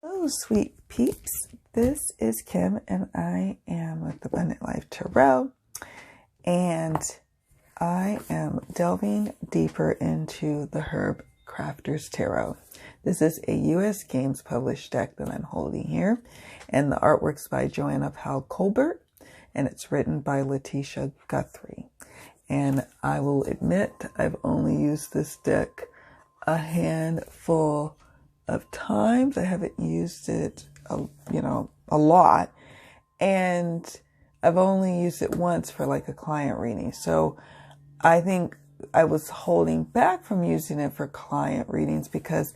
Hello, Sweet Peeps. This is Kim, and I am with Abundant Life Tarot, and I am delving deeper into the Herbcrafter's Tarot. This is a U.S. Games published deck that I'm holding here, and the artwork's by Joanna Powell Colbert, and it's written by Letitia Guthrie. And I will admit, I've only used this deck a handful of times. I haven't used it, a lot. And I've only used it once for like a client reading. So I think I was holding back from using it for client readings because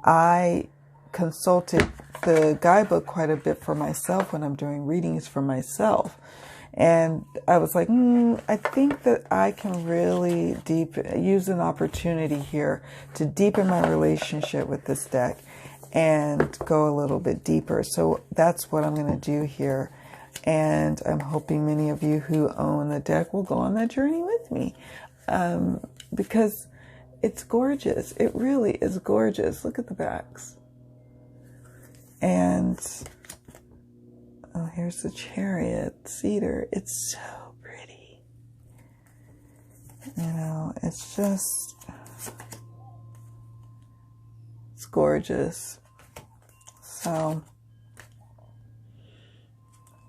I consulted the guidebook quite a bit for myself when I'm doing readings for myself. And I was like, I think that I can really use an opportunity here to deepen my relationship with this deck and go a little bit deeper. So that's what I'm going to do here. And I'm hoping many of you who own the deck will go on that journey with me, because it's gorgeous. It really is gorgeous. Look at the backs. And oh, here's the Chariot, Cedar. It's so pretty. It's gorgeous. So,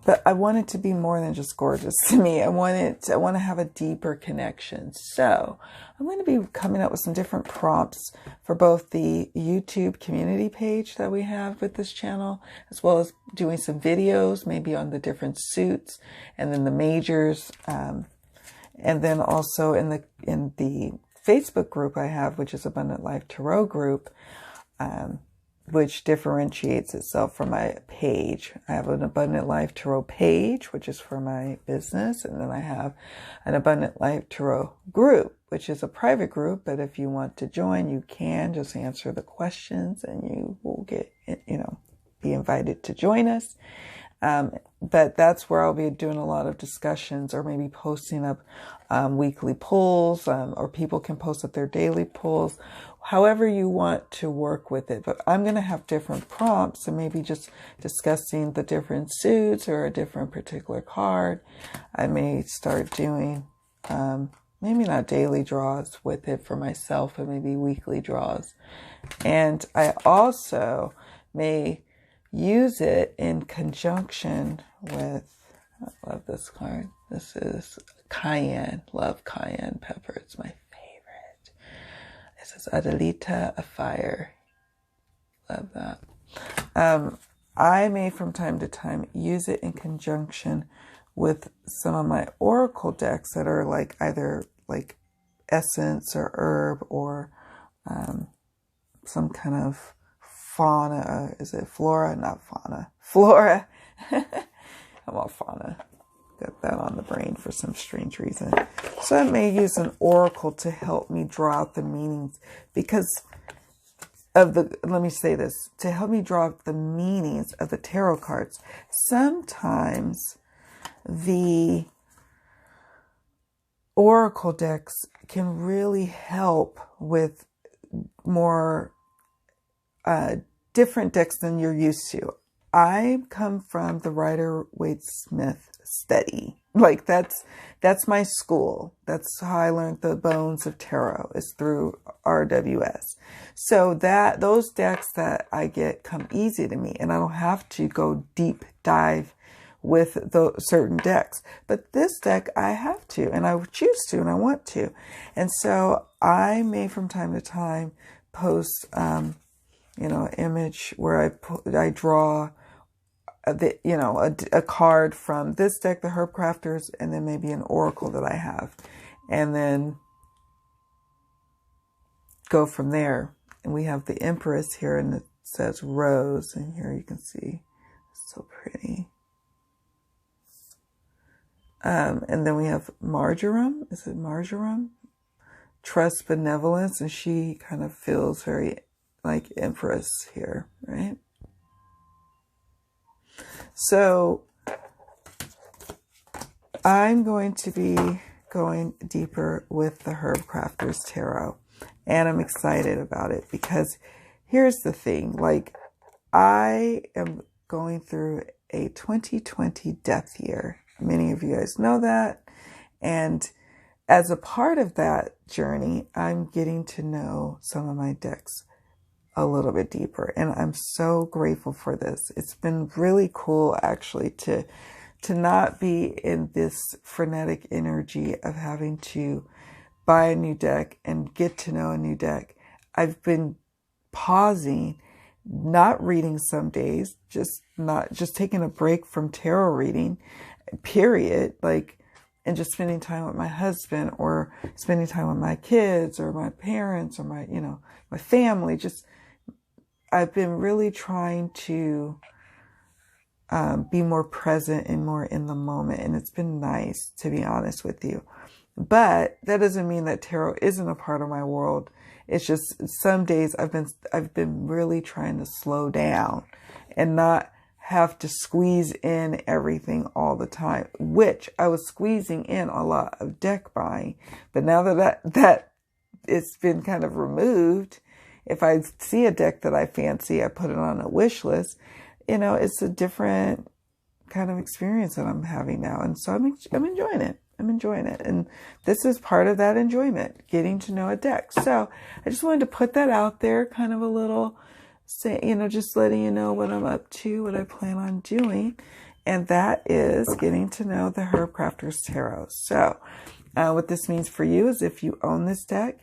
but I want it to be more than just gorgeous to me. I want to have a deeper connection. So I'm going to be coming up with some different prompts for both the YouTube community page that we have with this channel, as well as doing some videos, maybe on the different suits and then the majors. And then also in the Facebook group I have, which is Abundant Life Tarot group, which differentiates itself from my page. I have an Abundant Life Tarot page, which is for my business. And then I have an Abundant Life Tarot group, which is a private group. But if you want to join, you can just answer the questions and you will get, be invited to join us. But that's where I'll be doing a lot of discussions, or maybe posting up weekly polls, or people can post up their daily polls, however you want to work with it. But I'm going to have different prompts, and maybe just discussing the different suits or a different particular card. I may start doing maybe not daily draws with it for myself, but maybe weekly draws. And I also may use it in conjunction with, I love this card. This is Cayenne. Love Cayenne pepper. It's my favorite. This is Adelita, a fire. Love that. I may from time to time use it in conjunction with some of my oracle decks that are like either like essence or herb or some kind of fauna. Is it flora? Not fauna. Flora. I'm all fauna. Got that on the brain for some strange reason. So I may use an oracle to help me draw out the meanings because of let me say this, to help me draw out the meanings of the tarot cards. Sometimes the oracle decks can really help with more different decks than you're used to. I come from the Rider-Waite-Smith study. Like that's my school. That's how I learned the bones of tarot, is through RWS. So those decks that I get come easy to me, and I don't have to go deep dive with the certain decks. But this deck I have to, and I choose to, and I want to. And so I may from time to time post an image where I draw a card from this deck, the Herbcrafters, and then maybe an oracle that I have, and then go from there. And we have the Empress here, and it says Rose, and here you can see it's so pretty. And then we have Marjoram. Is it Marjoram? Trust benevolence, and she kind of feels very like Empress here, right? So I'm going to be going deeper with the Herbcrafter's Tarot, and I'm excited about it because here's the thing, like I am going through a 2020 death year. Many of you guys know that. And as a part of that journey, I'm getting to know some of my decks a little bit deeper. And I'm so grateful for this. It's been really cool actually to not be in this frenetic energy of having to buy a new deck and get to know a new deck. I've been pausing, not reading some days, just taking a break from tarot reading, period. And just spending time with my husband or spending time with my kids or my parents or my family. I've been really trying to be more present and more in the moment. And it's been nice, to be honest with you. But that doesn't mean that tarot isn't a part of my world. It's just some days I've been really trying to slow down and not have to squeeze in everything all the time, which I was squeezing in a lot of deck buying. But now that it's been kind of removed, if I see a deck that I fancy, I put it on a wish list. It's a different kind of experience that I'm having now. And so I'm enjoying it. I'm enjoying it. And this is part of that enjoyment, getting to know a deck. So I just wanted to put that out there, kind of a little, just letting you know what I'm up to, what I plan on doing. And that is getting to know the Herbcrafter's Tarot. So what this means for you is if you own this deck,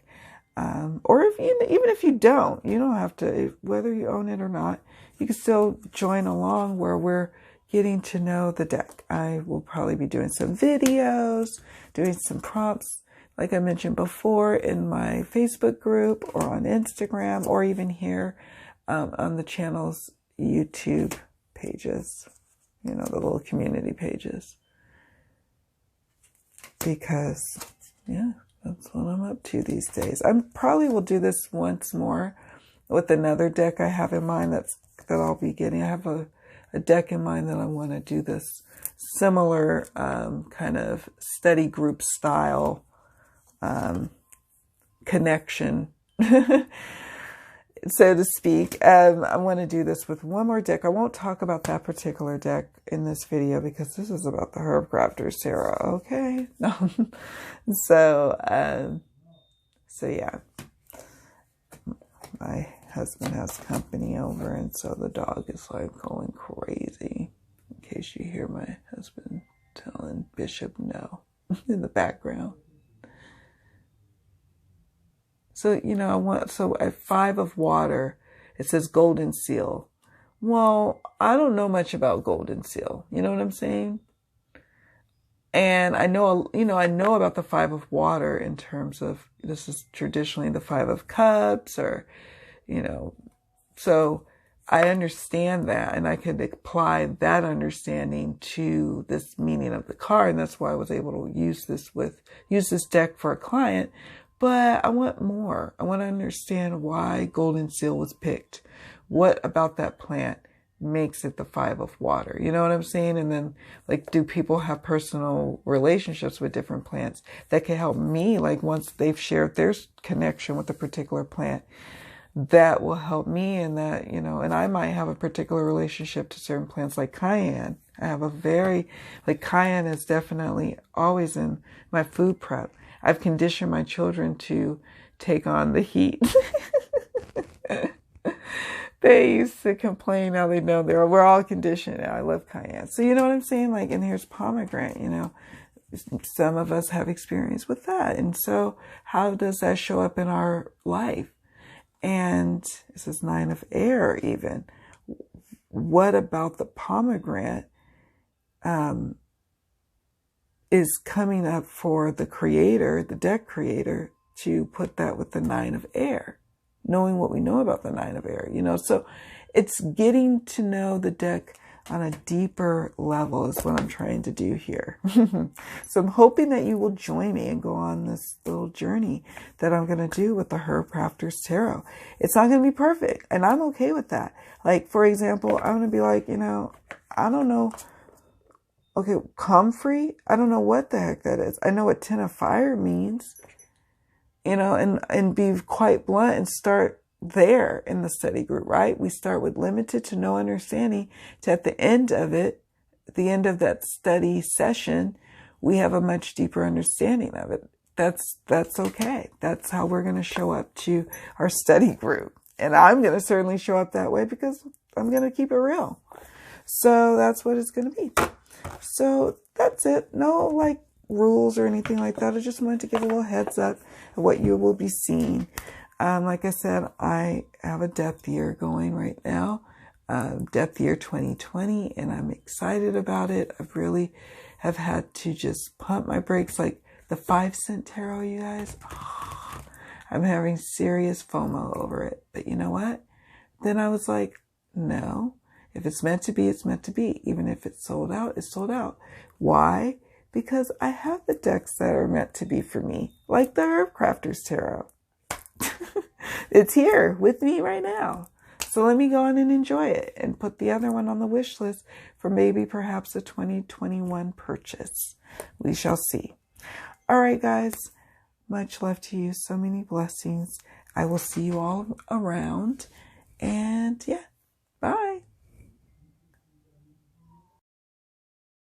or even if you don't have to, whether you own it or not, you can still join along where we're getting to know the deck. I will probably be doing some videos, doing some prompts, like I mentioned before, in my Facebook group or on Instagram, or even here on the channel's YouTube pages, the little community pages. Because, that's what I'm up to these days. I probably will do this once more with another deck I have in mind that I'll be getting. I have a deck in mind that I want to do this similar kind of study group style connection, so to speak. I want to do this with one more deck. I won't talk about that particular deck in this video because this is about the Herbcrafter's Tarot. Okay. So yeah, my husband has company over, and so the dog is going crazy. In case you hear my husband telling Bishop no in the background. So, at 5 of water, it says golden seal. Well, I don't know much about golden seal. You know what I'm saying? And I know about the 5 of water in terms of, this is traditionally the 5 of cups, or, so I understand that, and I could apply that understanding to this meaning of the card. And that's why I was able to use this deck for a client. But I want more. I want to understand why golden seal was picked. What about that plant makes it the 5 of water? You know what I'm saying? And then, do people have personal relationships with different plants that can help me? Once they've shared their connection with a particular plant, that will help me in that, and I might have a particular relationship to certain plants, like cayenne. I have cayenne is definitely always in my food prep. I've conditioned my children to take on the heat. They used to complain. Now they know we're all conditioned. I love cayenne. So you know what I'm saying? And here's pomegranate, some of us have experience with that. And so how does that show up in our life? And this is 9 of air even. What about the pomegranate is coming up for the creator, the deck creator, to put that with the 9 of air, knowing what we know about the 9 of air, so it's getting to know the deck on a deeper level is what I'm trying to do here. So I'm hoping that you will join me and go on this little journey that I'm going to do with the Herbcrafter's Tarot. It's not going to be perfect, and I'm okay with that. For example, I'm going to be I don't know. Okay, comfrey? I don't know what the heck that is. I know what 10 of fire means, and be quite blunt and start there in the study group, right? We start with limited to no understanding to at the end of it, at the end of that study session, we have a much deeper understanding of it. That's okay. That's how we're going to show up to our study group. And I'm going to certainly show up that way because I'm going to keep it real. So that's what it's going to be. So that's it. No like rules or anything like that. I just wanted to give a little heads up of what you will be seeing. Like I said, I have a depth year going right now, depth year 2020, and I'm excited about it. I've really have had to just pump my brakes, like the 5-cent tarot, you guys. Oh, I'm having serious FOMO over it. But you know what? Then I was like, no, if it's meant to be, it's meant to be. Even if it's sold out, it's sold out. Why? Because I have the decks that are meant to be for me, like the Herbcrafter's tarot. It's here with me right now. So let me go on and enjoy it and put the other one on the wish list for maybe perhaps a 2021 purchase. We shall see. All right, guys. Much love to you. So many blessings. I will see you all around. And yeah, bye.